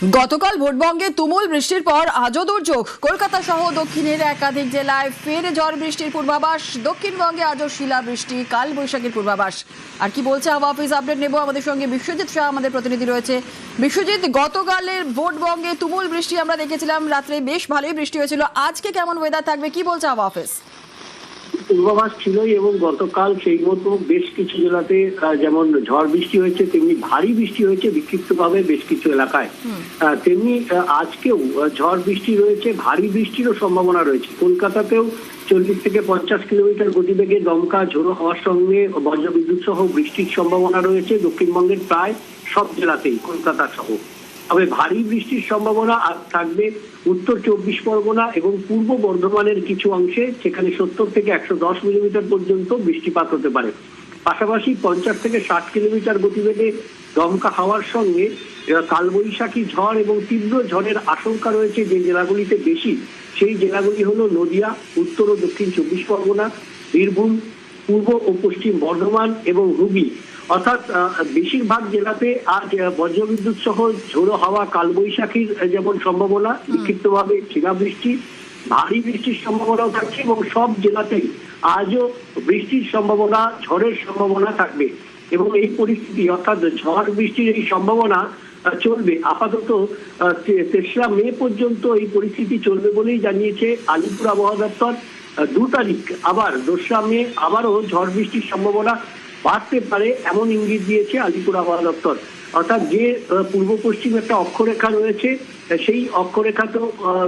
গতকাল ভোটবঙ্গে তুমুল বৃষ্টির পর আজও দুর্যোগ। কলকাতা সহ দক্ষিণের একাধিক জেলায় ফের ঝড় বৃষ্টির পূর্বাভাস। দক্ষিণবঙ্গে আজও শিলাবৃষ্টি, কাল বৈশাখীর পূর্বাভাস। আর কি বলছে হাওয়া অফিস, আপডেট নেব। আমাদের সঙ্গে বিশ্বজিৎ শাহ আমাদের প্রতিনিধি রয়েছে। বিশ্বজিৎ, গতকালের ভোটবঙ্গে তুমুল বৃষ্টি আমরা দেখেছিলাম, রাত্রে বেশ ভালোই বৃষ্টি হয়েছিল। আজকে কেমন ওয়েদার থাকবে, কি বলছে হাওয়া অফিস? পূর্বাভাস ছিলই এবং গতকাল সেই মতো বেশ কিছু জেলাতে যেমন ঝড় বৃষ্টি হয়েছে, তেমনি ভারী বৃষ্টি হয়েছে বিক্ষিপ্তভাবে বেশ কিছু এলাকায়। তেমনি আজকেও ঝড় বৃষ্টি রয়েছে, ভারী বৃষ্টিরও সম্ভাবনা রয়েছে। কলকাতাতেও 40 থেকে 50 কিলোমিটার গতিবেগে দমকা ঝোড়ো হওয়ার সঙ্গে বজ্রবিদ্যুৎ সহ বৃষ্টির সম্ভাবনা রয়েছে দক্ষিণবঙ্গের প্রায় সব জেলাতেই, কলকাতা সহ। তবে ভারী বৃষ্টির সম্ভাবনা থাকবে উত্তর 24 পরগনা এবং পূর্ব বর্ধমানের কিছু অংশে, সেখানে 70 থেকে 110 মিলিমিটার পর্যন্ত বৃষ্টিপাত হতে পারে। পাশাপাশি 50 থেকে 60 কিলোমিটার গতিবেগে দমকা হাওয়ার সঙ্গে কালবৈশাখী ঝড় এবং তীব্র ঝড়ের আশঙ্কা রয়েছে যে জেলাগুলিতে বেশি। সেই জেলাগুলি হলো নদিয়া, উত্তর ও দক্ষিণ 24 পরগনা, বীরভূম, পূর্ব ও পশ্চিম বর্ধমান এবং হুগলি। অর্থাৎ বেশিরভাগ জেলাতে আজ বজ্রবিদ্যুৎ সহ ঝোড়ো হাওয়া, কালবৈশাখীর যেমন সম্ভাবনা, বিক্ষিপ্তভাবে শিলাবৃষ্টি, ভারী বৃষ্টির সম্ভাবনাও থাকছে এবং সব জেলাতেই আজও বৃষ্টির সম্ভাবনা, ঝড়ের সম্ভাবনা থাকবে। এবং এই পরিস্থিতি অর্থাৎ ঝড় বৃষ্টির এই সম্ভাবনা চলবে আপাতত 3রা মে পর্যন্ত। এই পরিস্থিতি চলবে বলেই জানিয়েছে আলিপুর আবহাওয়া দপ্তর। 2 তারিখ আবার 2রা মে আবারও ঝড় বৃষ্টির সম্ভাবনা বাড়তে পারে এমন ইঙ্গিত দিয়েছে আলিপুর আবহাওয়া দপ্তর। অর্থাৎ যে পূর্ব পশ্চিম একটা অক্ষরেখা রয়েছে, সেই অক্ষরেখা তো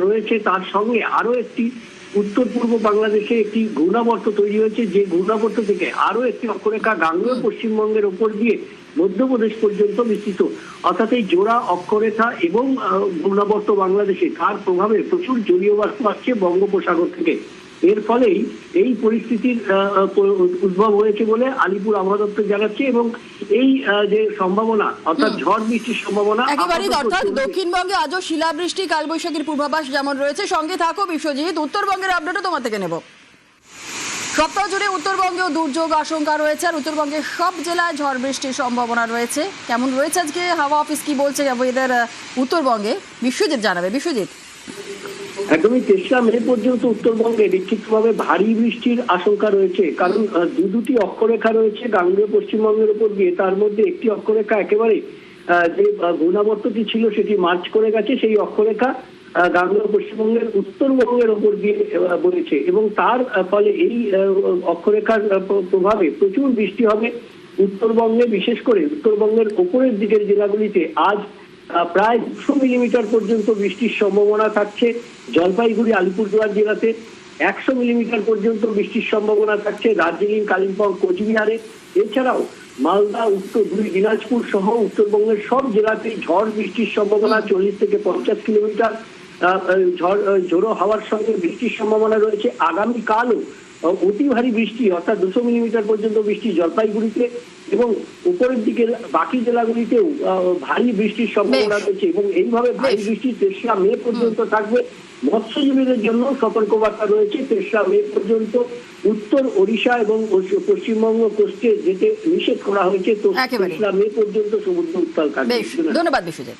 রয়েছে, তার সঙ্গে আরো একটি উত্তর পূর্ব বাংলাদেশে একটি ঘূর্ণাবর্ত তৈরি হয়েছে, যে ঘূর্ণাবর্ত থেকে আরো একটি অক্ষরেখা গাঙ্গেয় পশ্চিমবঙ্গের ওপর দিয়ে মধ্যপ্রদেশ পর্যন্ত বিস্তৃত। অর্থাৎ এই জোড়া অক্ষরেখা এবং ঘূর্ণাবর্ত বাংলাদেশে, তার প্রভাবে প্রচুর জলীয় বাষ্প আসছে বঙ্গোপসাগর থেকে। এর ফলেই এই পরিস্থিতির উদ্ভব হয়েছে বলে আলিপুর আবহাওয়া দপ্তর জানাচ্ছে। এবং এই যে সম্ভাবনা অর্থাৎ ঝড় বৃষ্টির সম্ভাবনা একেবারেই, অর্থাৎ দক্ষিণবঙ্গে আজও শিলাবৃষ্টি, কালবৈশাখীর পূর্বাভাস যেমন রয়েছে। সঙ্গে থাকো বিশ্বজিৎ, উত্তরবঙ্গের আপডেটও তোমার থেকে নেব। সপ্তাহ জুড়ে উত্তরবঙ্গেও দুর্যোগ আশঙ্কা রয়েছে, আর উত্তরবঙ্গের সব জেলায় ঝড় বৃষ্টির সম্ভাবনা রয়েছে। কেমন রয়েছে আজকে হাওয়া অফিস, কি বলছে ওয়েদার উত্তরবঙ্গে, বিশ্বজিৎ জানাবে। বিশ্বজিৎ, একদমই 3রা মে পর্যন্ত উত্তরবঙ্গে বিক্ষিপ্তভাবে ভারী বৃষ্টির আশঙ্কা রয়েছে। কারণ দুটি অক্ষরেখা রয়েছে গাঙ্গেয় পশ্চিমবঙ্গের উপর দিয়ে, তার মধ্যে একটি অক্ষরেখা একেবারে যে ঘূর্ণাবর্তটি ছিল সেটি মার্চ করে গেছে। সেই অক্ষরেখা গাঙ্গেয় পশ্চিমবঙ্গের উত্তরবঙ্গের ওপর দিয়ে বলেছে এবং তার ফলে এই অক্ষরেখার প্রভাবে প্রচুর বৃষ্টি হবে উত্তরবঙ্গে। বিশেষ করে উত্তরবঙ্গের ওপরের দিকের জেলাগুলিতে আজ প্রায় 200 মিলিমিটার পর্যন্ত বৃষ্টির সম্ভাবনা থাকছে। জলপাইগুড়ি, আলিপুরদুয়ার জেলাতে 100 মিলিমিটার পর্যন্ত বৃষ্টির সম্ভাবনা থাকছে। দার্জিলিং, কালিম্পং, কোচবিহারে, এছাড়াও মালদা, উত্তর দিনাজপুর সহ উত্তরবঙ্গের সব জেলাতেই ঝড় বৃষ্টির সম্ভাবনা। 40 থেকে 50 কিলোমিটার ঝোড়ো হাওয়ার সঙ্গে বৃষ্টির সম্ভাবনা রয়েছে। আগামীকালও অতি ভারী বৃষ্টি অর্থাৎ 200 মিলিমিটার পর্যন্ত বৃষ্টি জলপাইগুড়িতে এবং উপরের দিকের বাকি জেলাগুলিতেও ভারী বৃষ্টির সম্ভাবনা রয়েছে। এবং এইভাবে ভারী বৃষ্টি 3রা মে পর্যন্ত থাকবে। মৎস্যজীবীদের জন্য সতর্কবার্তা রয়েছে 3রা মে পর্যন্ত। উত্তর ওড়িশা এবং পশ্চিমবঙ্গ কোস্টে যেতে নিষেধ করা হয়েছে। তো 3রা মে পর্যন্ত সমুদ্র উত্তাল থাকবে। ধন্যবাদ বিশ্বজিৎ।